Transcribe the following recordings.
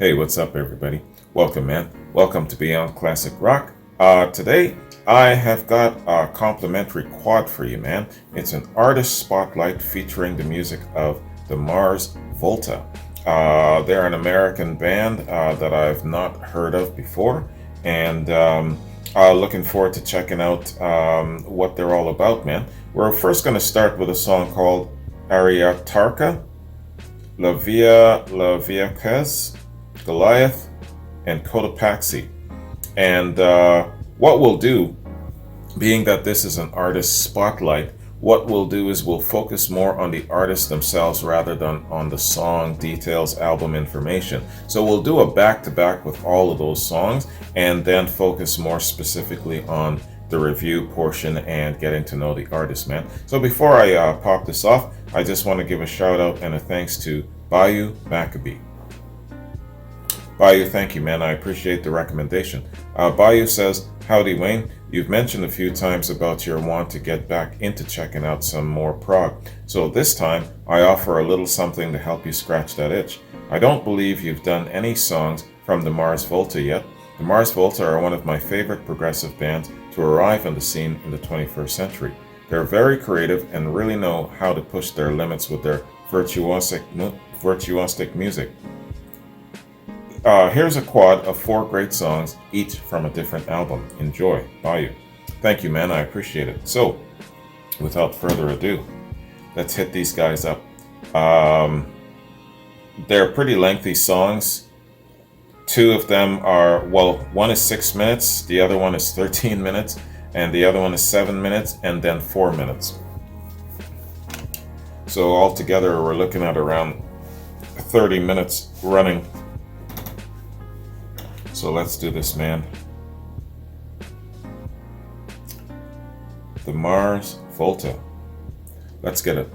Hey, what's up, everybody? Welcome, man. Welcome to Beyond Classic Rock. Today, I have got a complimentary quad for you, man. It's an artist spotlight featuring the music of the Mars Volta. They're an American band that I've not heard of before, and looking forward to checking out what they're all about, man. We're first going to start with a song called Eriatarka, La Via Quez, Goliath, and Cotopaxi. And what we'll do, being that this is an artist spotlight, what we'll do is we'll focus more on the artists themselves rather than on the song details, album information. So we'll do a back-to-back with all of those songs and then focus more specifically on the review portion and getting to know the artist, man. So before I pop this off, I just want to give a shout out and a thanks to Bayou Maccabee. Bayou, thank you, man. I appreciate the recommendation. Bayou says, "Howdy, Wayne. You've mentioned a few times about your want to get back into checking out some more prog. So this time, I offer a little something to help you scratch that itch. I don't believe you've done any songs from the Mars Volta yet. The Mars Volta are one of my favorite progressive bands to arrive on the scene in the 21st century. They're very creative and really know how to push their limits with their virtuosic music. Here's a quad of 4 great songs, each from a different album. Enjoy, Bayou." Thank you, man. I appreciate it. So, without further ado, let's hit these guys up. They're pretty lengthy songs. 2 of them are, well, one is 6 minutes, the other one is 13 minutes, and the other one is 7 minutes, and then 4 minutes. So altogether, we're looking at around 30 minutes running. So let's do this, man. The Mars Volta. Let's get it.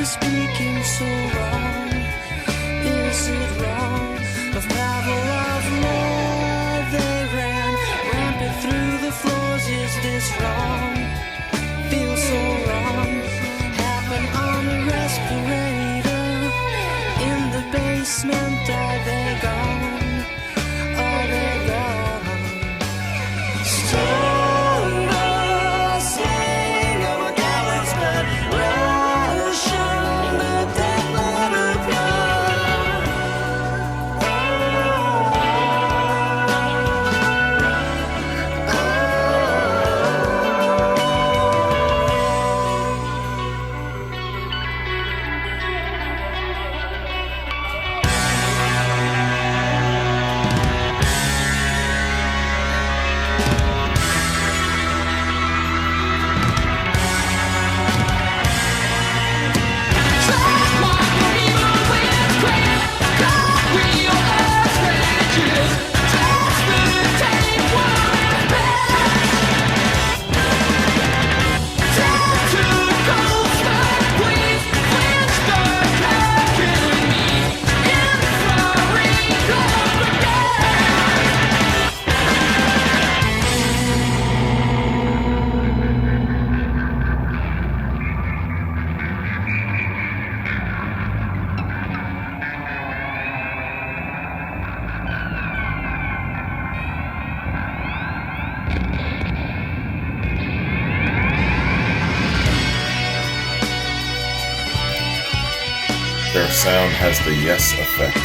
Speaking so wrong, is it wrong? Of Pavlov's law they ran rampant through the floors. Is this wrong? Feels so wrong. Happen on a respirator in the basement. Are they gone? Are they gone? Stone the sing of a gallant's blood. Their sound has the yes effect.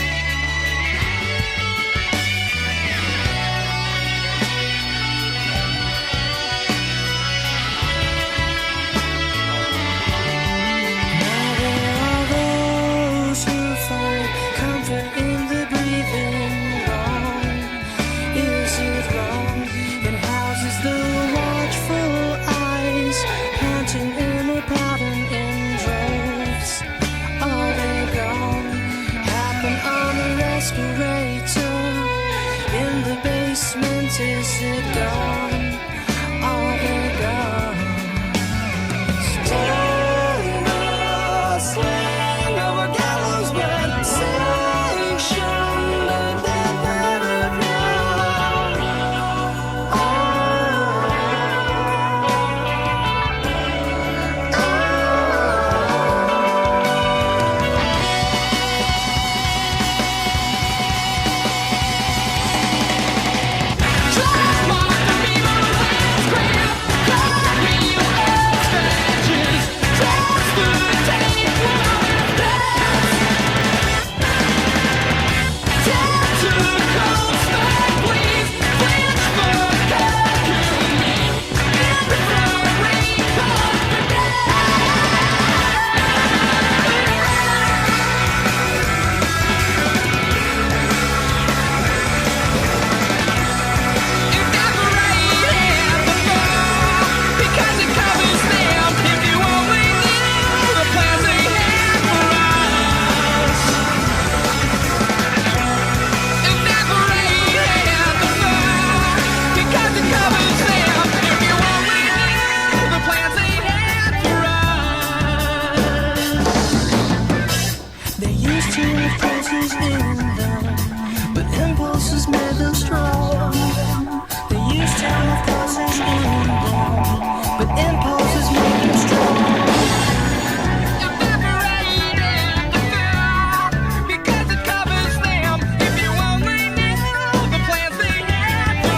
Are they gone? Happen on but impulses make them strong. Because it covers them. If you only knew the plans they had for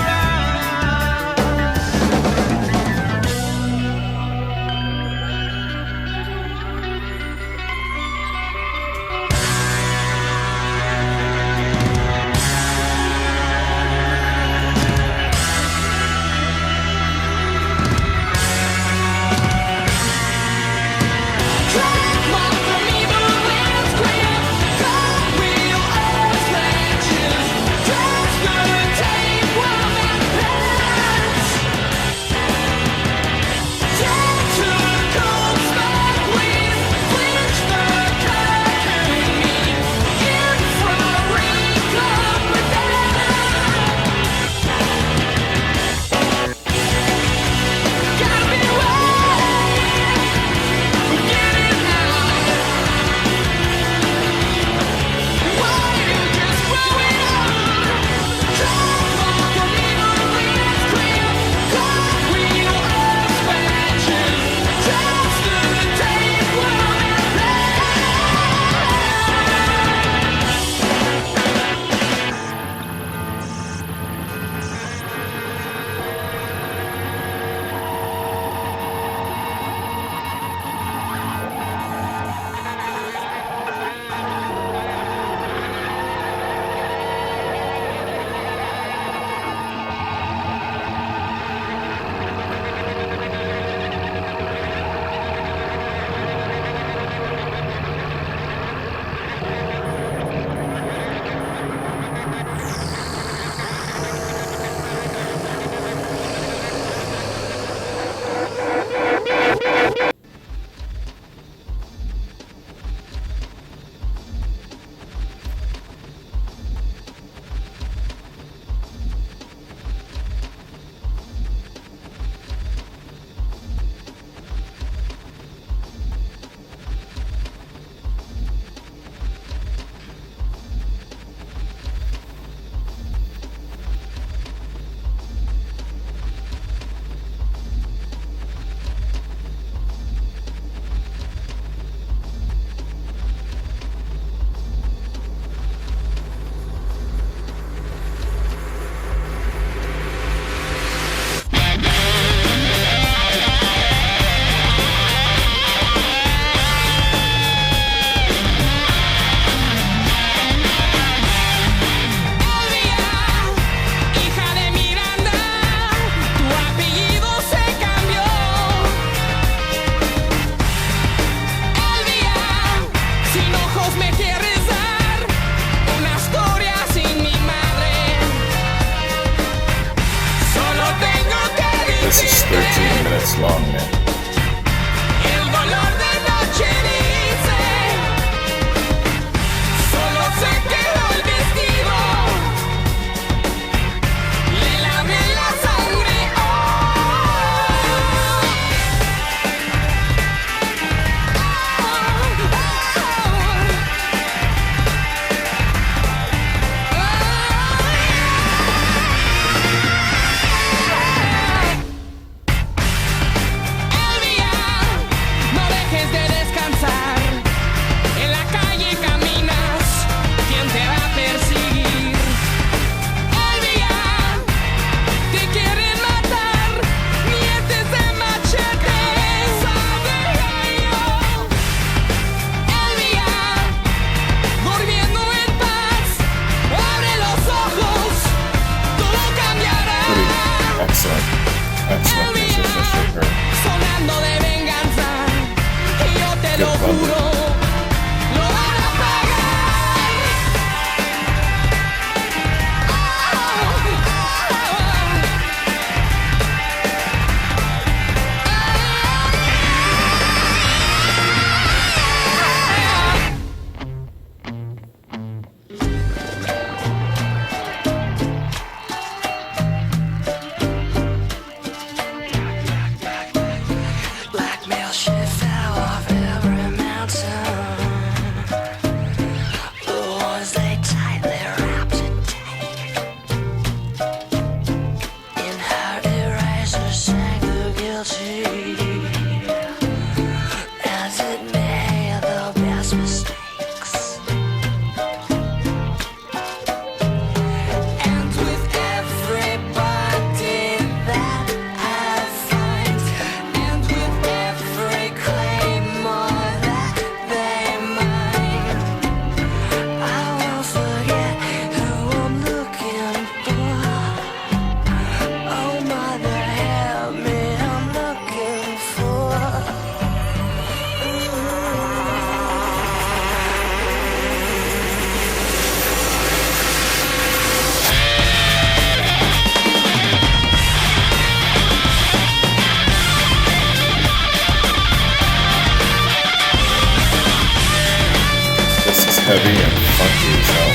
heavy and funky as hell.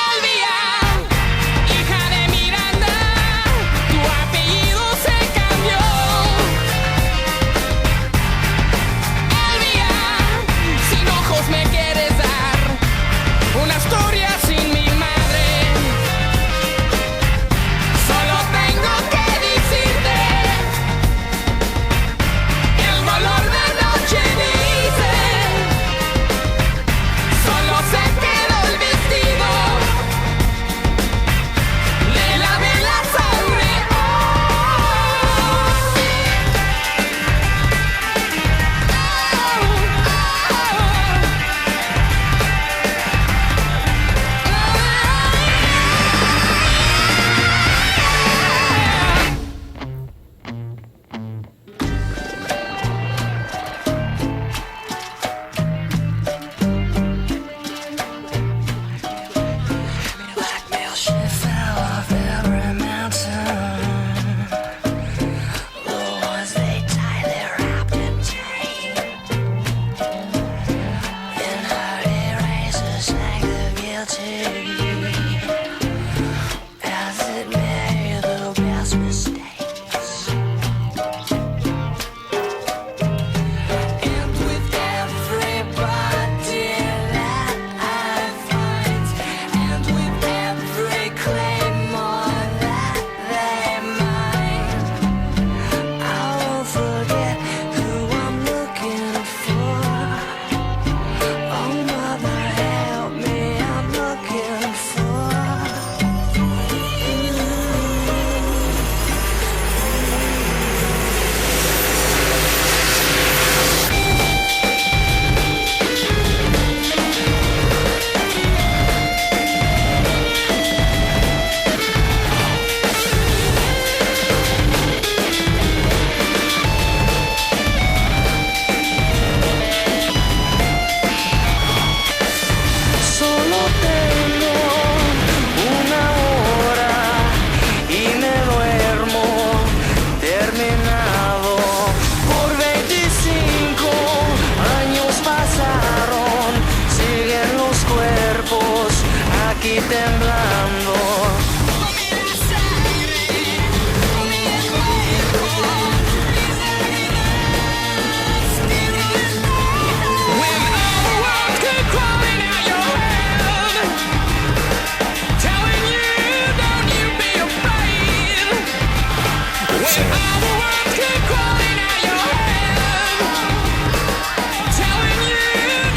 Elvia, hija de Miranda, tu apellido se cambió. Elvia, sin ojos me quieres dar una historia sin mi madre. Solo tengo que decirte el valor de noche dice. Solo se quedó el vestido, le lavé la sangre. Blackmail, she fell off every mountain. The ones they tie, they're wrapped in tape. In her erasers hang the guilty, as it made the best mistakes. And with everybody that I find, and with every claymore that they mine, I won't forget who I'm looking for. Oh, mother, help me, I'm looking for. Solo tengo una hora y me duermo terminado. Por 25 años pasaron, siguen los cuerpos aquí temblando. When all the world could crawling out your head, telling you, don't you be afraid. When all the world could crawling out your head, telling you,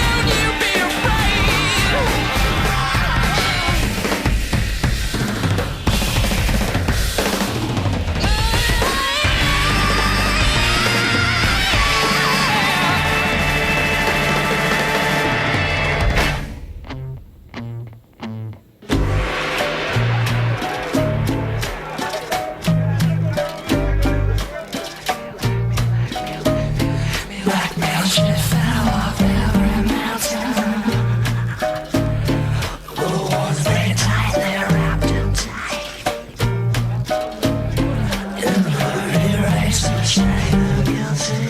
don't you be afraid. Blackmail, she fell off every mountain. The ones they tie, they're wrapped in tape. In her eraser, shame the guilty,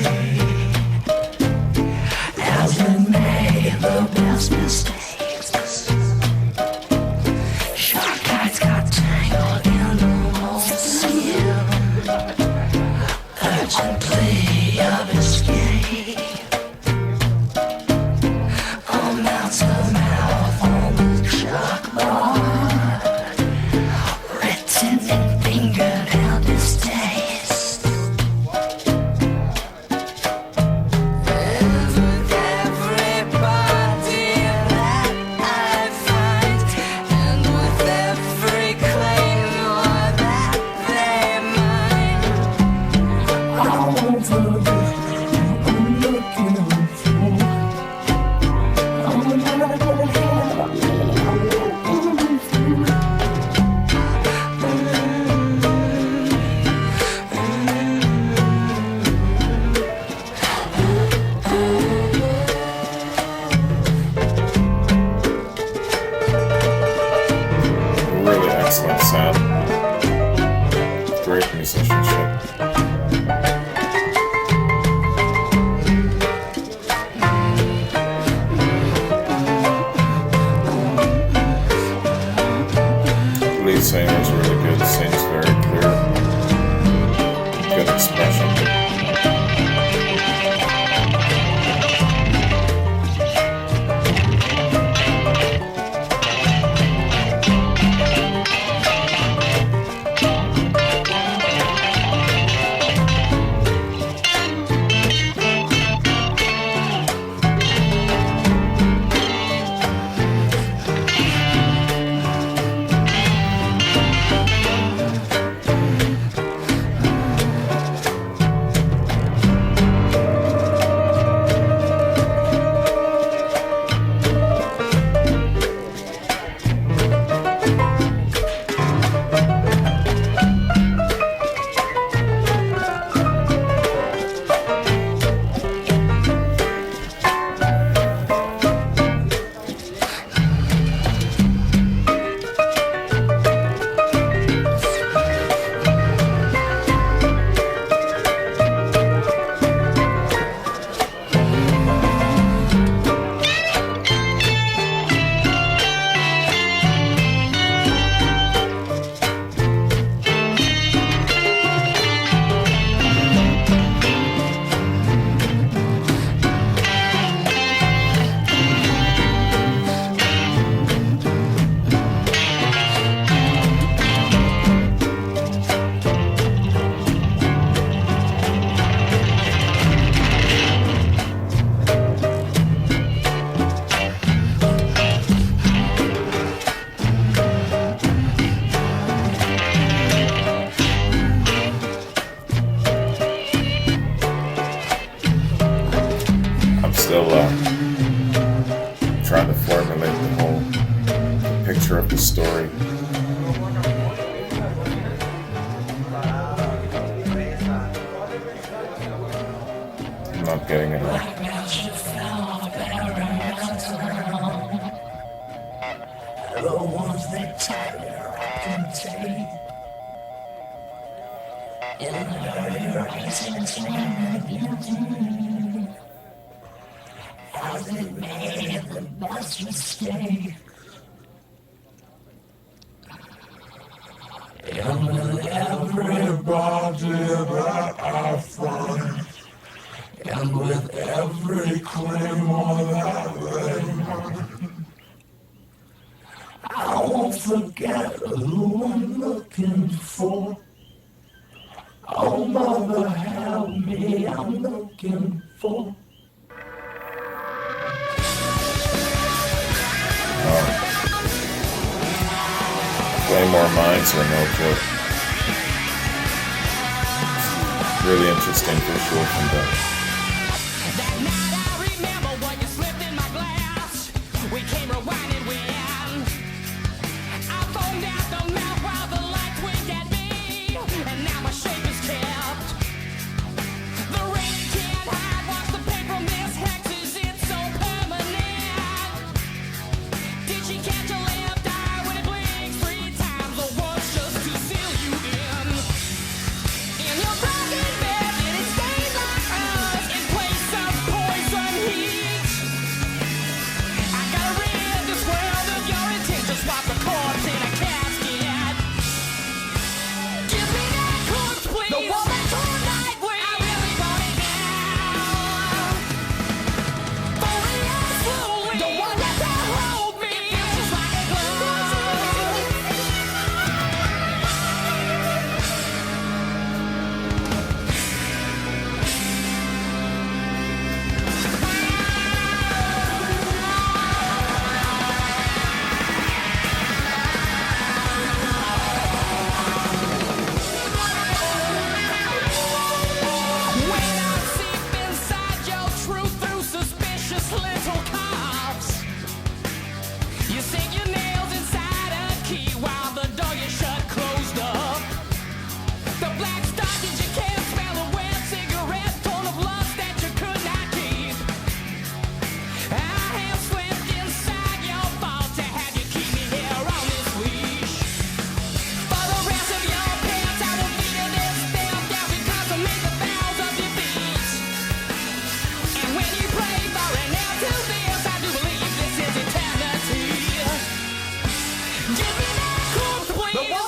as we made the best mistakes. Shark guys got tangled in the whole seal. Urgent plea of escape. Oh, mouths of mouth on the chalkboard, written in fingered out this taste. And with everybody that I find, and with every claymore that they mine, I won't forget who I'm looking for. Oh, mother, help me, Really excellent sound. Great musicianship. lead singer is really good, sings very clear, good expression. Still trying to formulate the whole picture of the story. I'm not getting it all. The ones that tire can take. In her horizons how they made the best mistake. And with everybody that I find, and with every claymore that they mine, I won't forget who I'm looking for. Oh, mother, help me, I'm looking for. Claymore mines are no joke. Really interesting visual from them. That night I remember when you slipped in my glass. We came rewinding when I foamed out the mouth while the light winked at me, and now my shape is kept. The rain can't hide, watch the paint from this hex, is it so permanent? Did she catch a left eye when it blinks 3 times, or was just to seal you in? In your broken bed, did it stay like us in place of poison heat? I gotta rid this world of your intentions, swap the corpse in a casket. Give me that corpse, please. The woman tonight, I really want it now. Fully and slowly, don't wanna let that hold me. It feels just like a glove. When I seep inside your truth through suspicious little cops, you sink your nails inside a key while the door you shut closed up. The black stockings you can't smell, a wet cigarette full of lust that you could not keep. I have slipped inside your vault to have you keep me here on this leash. For the rest of your pants, I will feed in this damn down because I made the vows of defeat. And when you pray for an end to this, I do believe this is eternity. Give me that corpse, please.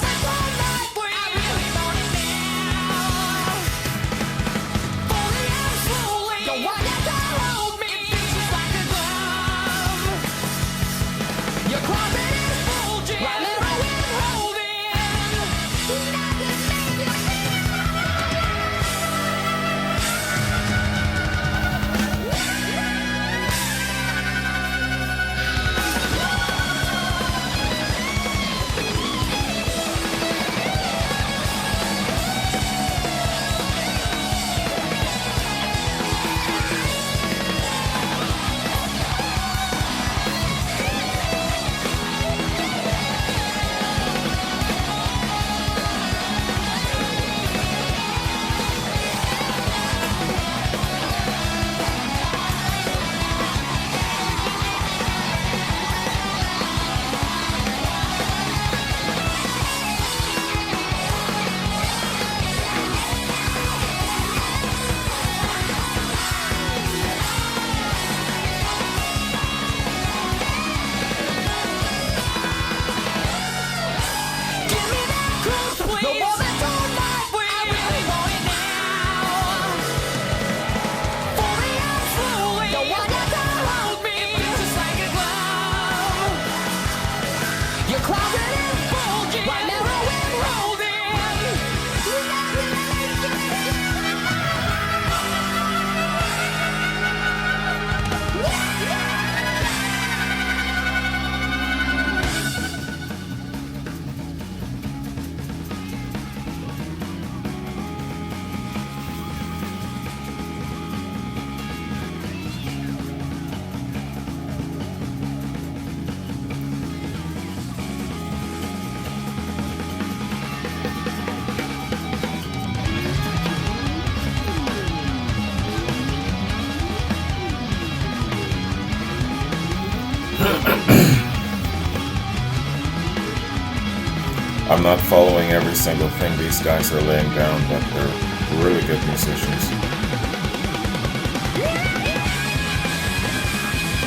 I'm not following every single thing these guys are laying down, but they're really good musicians.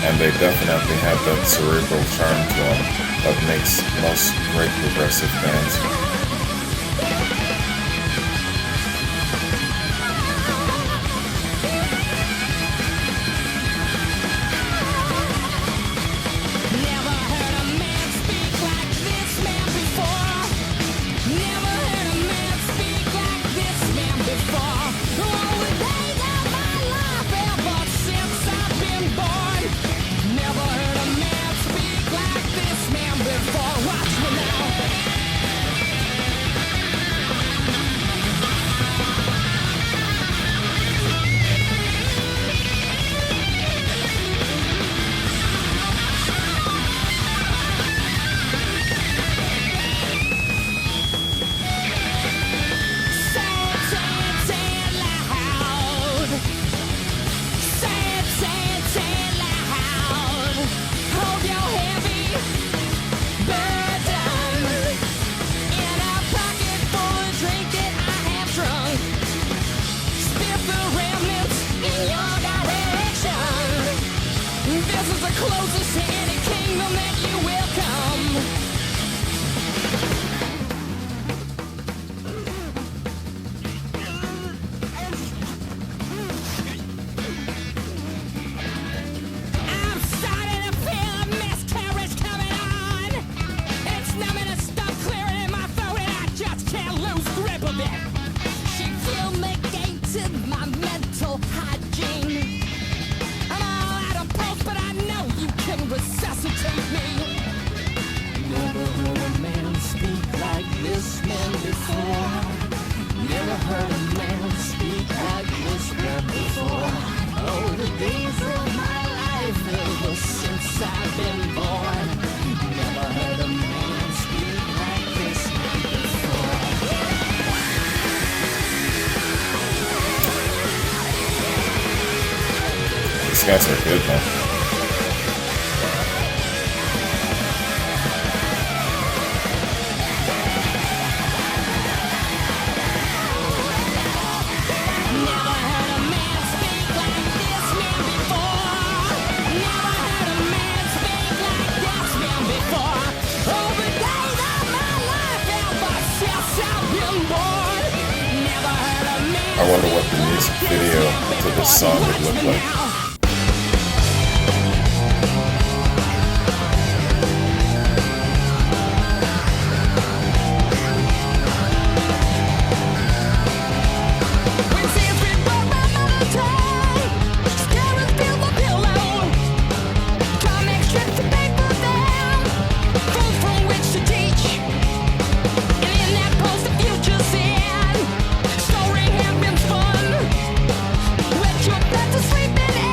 And they definitely have that cerebral charm to them that makes most great progressive bands. Closest to any kingdom that you will come. I'm starting to feel a miscarriage coming on. It's numbing and stuff clearing in my throat and I just can't lose grip of it. She fumigated my mental hygiene. I'm all out of pulse, but I know you can resuscitate me. Never heard a man speak like this man before. Never heard a man speak like this man before. Oh, the days of my life ever since I've been born. Never heard a man speak like this man before. These guys are good, man. I wonder what the music video to this song would look like. Sleeping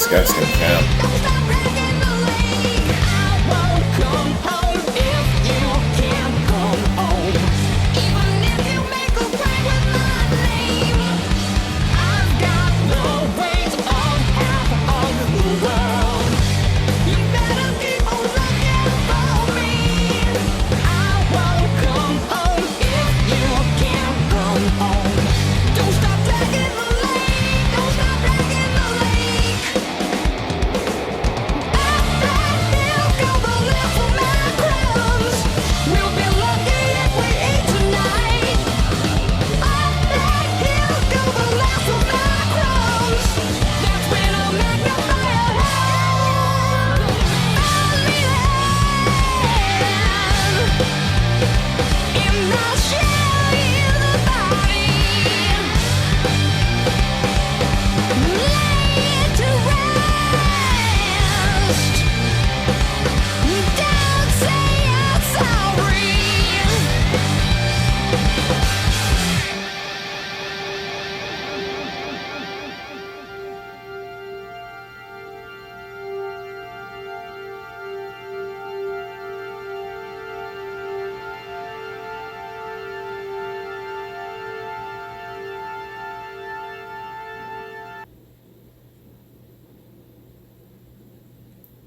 disgusting camp.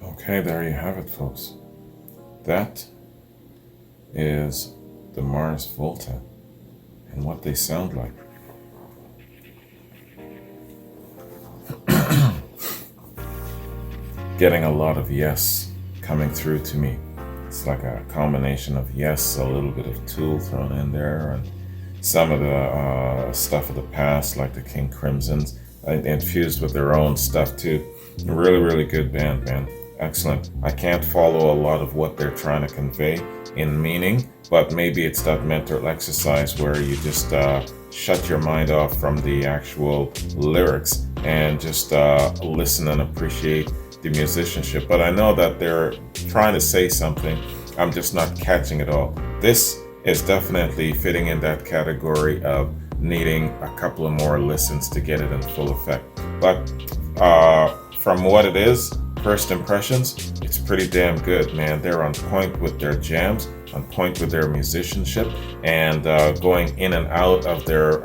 Okay, there you have it, folks. That is the Mars Volta and what they sound like. Getting a lot of yes coming through to me. It's like a combination of yes, a little bit of Tool thrown in there, and some of the stuff of the past, like the King Crimsons, infused with their own stuff too. Really, really good band, man. Excellent. I can't follow a lot of what they're trying to convey in meaning, but maybe it's that mental exercise where you just shut your mind off from the actual lyrics and just listen and appreciate the musicianship. But I know that they're trying to say something. I'm just not catching it all. This is definitely fitting in that category of needing a couple of more listens to get it in full effect. But from what it is, first impressions, it's pretty damn good, man. They're on point with their jams, on point with their musicianship, and going in and out of their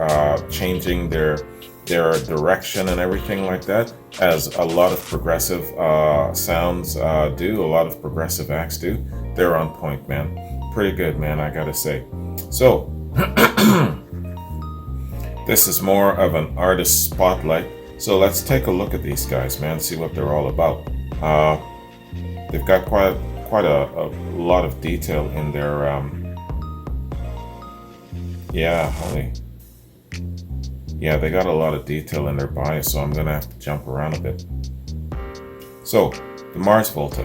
changing their direction and everything like that, as a lot of progressive sounds do, a lot of progressive acts do. They're on point, man. Pretty good, man, I gotta say. So, this is more of an artist spotlight. So let's take a look at these guys, man, see what they're all about. They've got quite a lot of detail in their they got a lot of detail in their bio, so I'm gonna have to jump around a bit. So, the Mars Volta.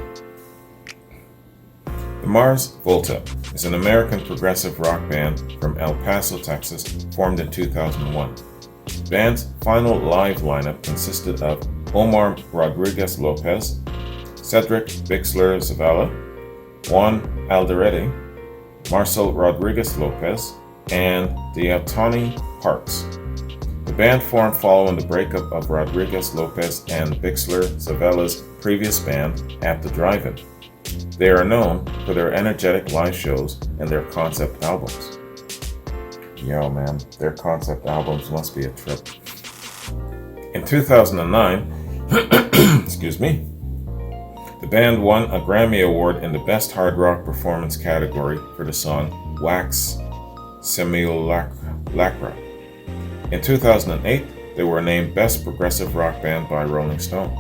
The Mars Volta is an American progressive rock band from El Paso, Texas, formed in 2001. The band's final live lineup consisted of Omar Rodriguez Lopez, Cedric Bixler Zavala, Juan Alderete, Marcel Rodriguez Lopez, and Diatoni Parks. The band formed following the breakup of Rodriguez Lopez and Bixler Zavala's previous band, At the Drive-In. They are known for their energetic live shows and their concept albums. Yo, man, their concept albums must be a trip. In 2009, excuse me, the band won a Grammy Award in the Best Hard Rock Performance category for the song Wax Simulacra. In 2008, they were named Best Progressive Rock Band by Rolling Stone.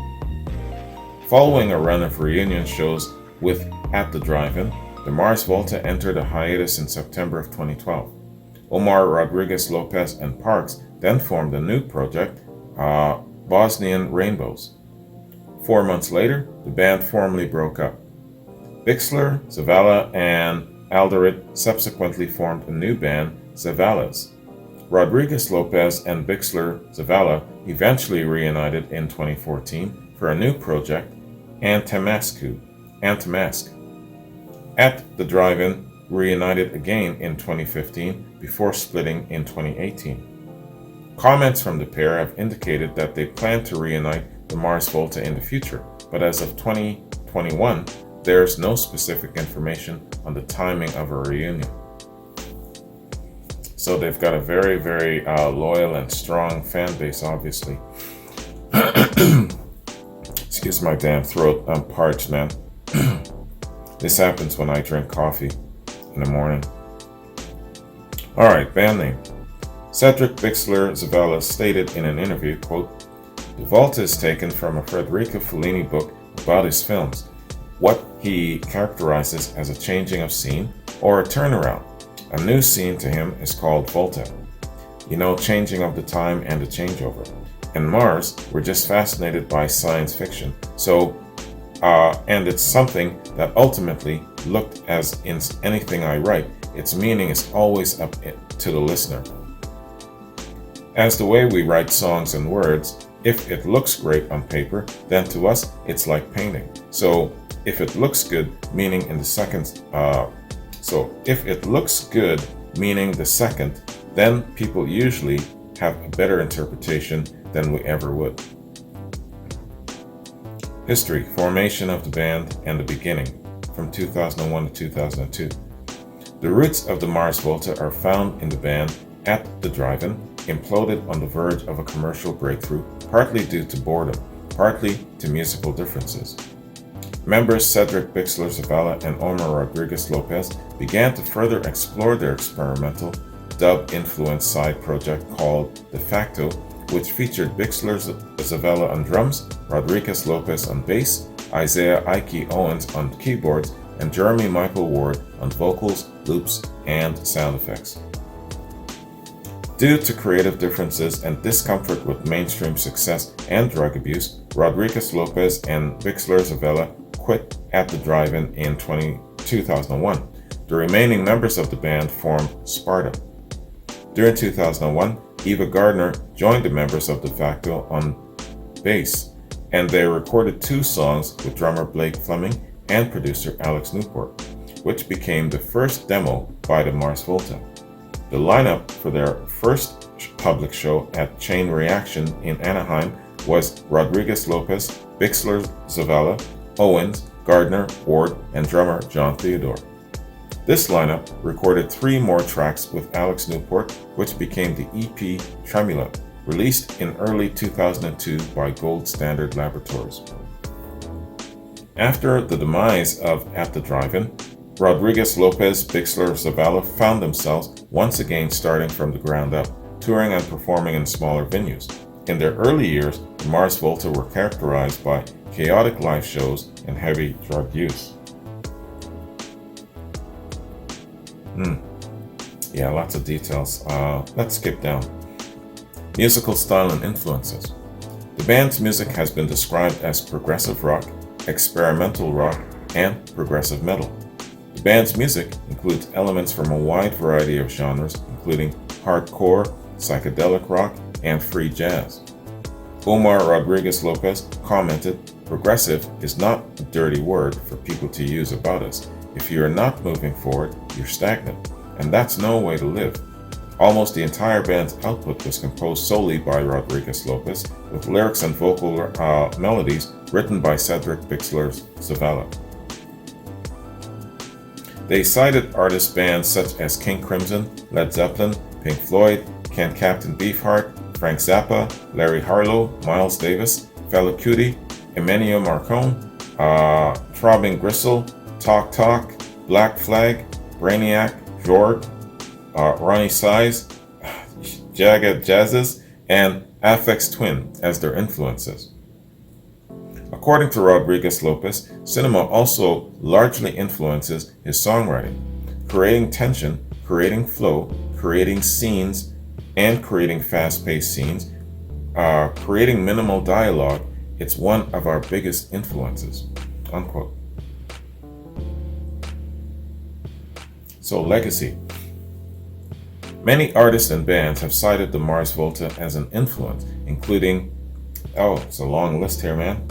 Following a run of reunion shows with At the Drive-In, the Mars Volta entered a hiatus in September of 2012. Omar Rodriguez Lopez and Parks then formed a new project, Bosnian Rainbows. 4 months later, the band formally broke up. Bixler, Zavala, and Alderete subsequently formed a new band, Zavalas. Rodriguez Lopez and Bixler Zavala eventually reunited in 2014 for a new project, Antamask. At the Drive-In reunited again in 2015 before splitting in 2018. Comments from the pair have indicated that they plan to reunite the Mars Volta in the future, but as of 2021, there's no specific information on the timing of a reunion. So they've got a very, very loyal and strong fan base, obviously. Excuse my damn throat, I'm parched, man. This happens when I drink coffee in the morning. Alright, band name. Cedric Bixler Zavella stated in an interview, quote, "The Volta is taken from a Federico Fellini book about his films, what he characterizes as a changing of scene or a turnaround. A new scene to him is called Volta. You know, changing of the time and the changeover. In Mars, we're just fascinated by science fiction. And it's something that ultimately, looked as in anything I write, its meaning is always up to the listener. As the way we write songs and words, if it looks great on paper, then to us, it's like painting. So if it looks good, meaning the second, then people usually have a better interpretation than we ever would." History, formation of the band, and the beginning, from 2001 to 2002. The roots of the Mars Volta are found in the band at the drive-in, imploded on the verge of a commercial breakthrough, partly due to boredom, partly to musical differences. Members Cedric Bixler Zavella and Omar Rodriguez Lopez began to further explore their experimental, dub-influenced side project called De Facto, which featured Bixler Zavella on drums, Rodriguez Lopez on bass, Isaiah Ike Owens on keyboards, and Jeremy Michael Ward on vocals, loops, and sound effects. Due to creative differences and discomfort with mainstream success and drug abuse, Rodriguez Lopez and Bixler Zavella quit at the drive-in in 2001. The remaining members of the band formed Sparta. During 2001, Eva Gardner joined the members of De Facto on bass, and they recorded 2 songs with drummer Blake Fleming and producer Alex Newport, which became the first demo by the Mars Volta. The lineup for their first public show at Chain Reaction in Anaheim was Rodriguez Lopez, Bixler Zavella, Owens, Gardner, Ward, and drummer John Theodore. This lineup recorded 3 more tracks with Alex Newport, which became the EP Tremula, released in early 2002 by Gold Standard Laboratories. After the demise of At the Drive-In, Rodriguez Lopez, Bixler Zavella found themselves once again starting from the ground up, touring and performing in smaller venues. In their early years, the Mars Volta were characterized by chaotic live shows and heavy drug use. Yeah, lots of details. Let's skip down. Musical style and influences. The band's music has been described as progressive rock, experimental rock, and progressive metal. The band's music includes elements from a wide variety of genres, including hardcore, psychedelic rock, and free jazz. Omar Rodriguez Lopez commented, "Progressive is not a dirty word for people to use about us. If you are not moving forward, you're stagnant, and that's no way to live." Almost the entire band's output was composed solely by Rodriguez Lopez, with lyrics and vocal melodies written by Cedric Bixler Zavella. They cited artist bands such as King Crimson, Led Zeppelin, Pink Floyd, Ken Captain Beefheart, Frank Zappa, Larry Harlow, Miles Davis, Fela Kuti, Ennio Morricone, Throbbing Gristle, Talk Talk, Black Flag, Brainiac, Jorg, Ronnie Size, Jagged Jazzes, and Aphex Twin as their influences. According to Rodriguez Lopez, cinema also largely influences his songwriting, creating tension, creating flow, creating scenes, and creating fast-paced scenes, creating minimal dialogue. It's one of our biggest influences, unquote. So, legacy. Many artists and bands have cited the Mars Volta as an influence, including, it's a long list here, man.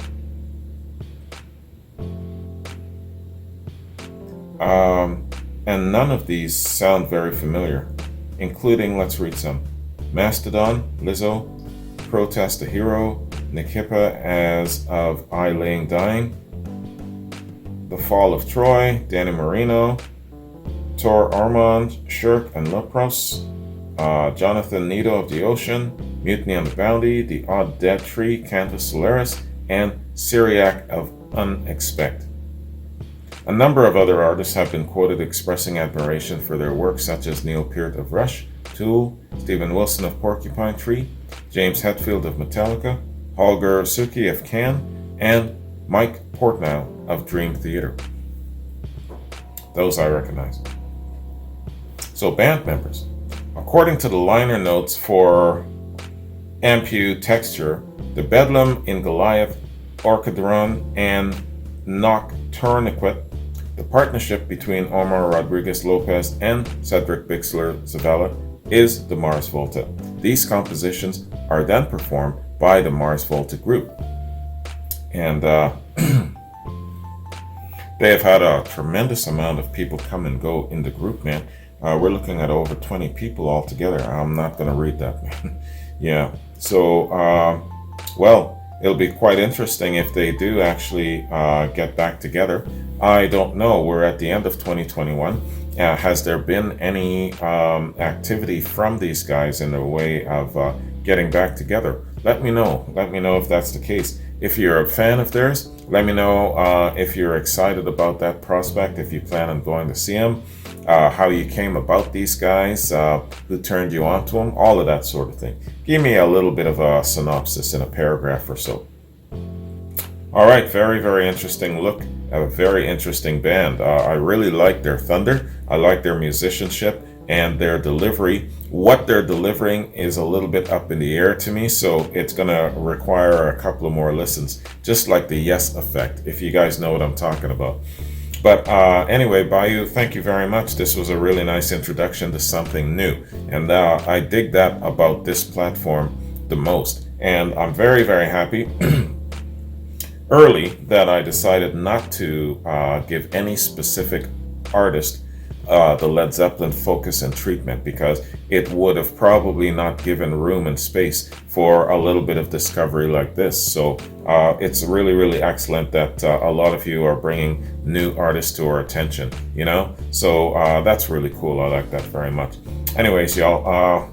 And none of these sound very familiar, including, let's read some: Mastodon, Lizzo, Protest the Hero, Nikippa as of I Laying Dying, The Fall of Troy, Danny Marino, Tor Armand, Shirk and Lepros, Jonathan Nido of The Ocean, Mutiny on the Bounty, The Odd Dead Tree, Cantus Solaris, and Syriac of Unexpect. A number of other artists have been quoted expressing admiration for their work, such as Neil Peart of Rush, Tool, Stephen Wilson of Porcupine Tree, James Hetfield of Metallica, Holger Suki of Can, and Mike Portnow of Dream Theater. Those I recognize. So, band members. According to the liner notes for Ampu Texture, the Bedlam in Goliath, Orchidron, and Nocturniquet, the partnership between Omar Rodriguez Lopez and Cedric Bixler Zavala is the Mars Volta. These compositions are then performed by the Mars Volta group. And they have had a tremendous amount of people come and go in the group, man. We're looking at over 20 people altogether. I'm not going to read that, man. Yeah. So, well, it'll be quite interesting if they do actually get back together. I don't know. We're at the end of 2021. Has there been any activity from these guys in the way of getting back together? Let me know. Let me know if that's the case. If you're a fan of theirs, let me know if you're excited about that prospect, if you plan on going to see them, how you came about these guys, who turned you on to them, all of that sort of thing. Give me a little bit of a synopsis in a paragraph or so. All right, very, very interesting look. A very interesting band. I really like their thunder. I like their musicianship and their delivery. What they're delivering is a little bit up in the air to me, so it's going to require a couple of more listens, just like the Yes Effect, if you guys know what I'm talking about. But anyway, Bayou, thank you very much. This was a really nice introduction to something new, and I dig that about this platform the most. And I'm very, very happy early that I decided not to give any specific artist the Led Zeppelin focus and treatment, because it would have probably not given room and space for a little bit of discovery like this. So it's really, really excellent that a lot of you are bringing new artists to our attention, you know? So that's really cool. I like that very much. Anyways, y'all,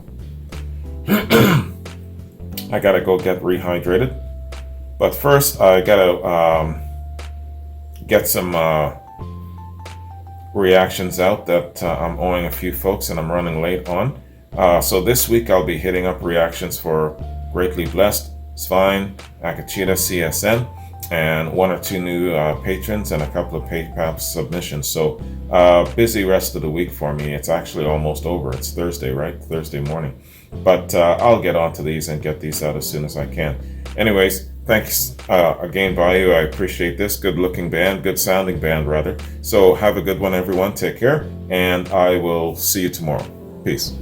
I gotta go get rehydrated. But first, I gotta get some reactions out that I'm owing a few folks and I'm running late on. So this week I'll be hitting up reactions for Greatly Blessed, Svein, Akachita, CSN, and one or two new patrons and a couple of PayPal submissions. So busy rest of the week for me. It's actually almost over. It's Thursday, right? Thursday morning. But I'll get onto these and get these out as soon as I can. Anyways, thanks again, Bayou. I appreciate this. Good looking band, good sounding band, rather. So have a good one, everyone. Take care, and I will see you tomorrow. Peace.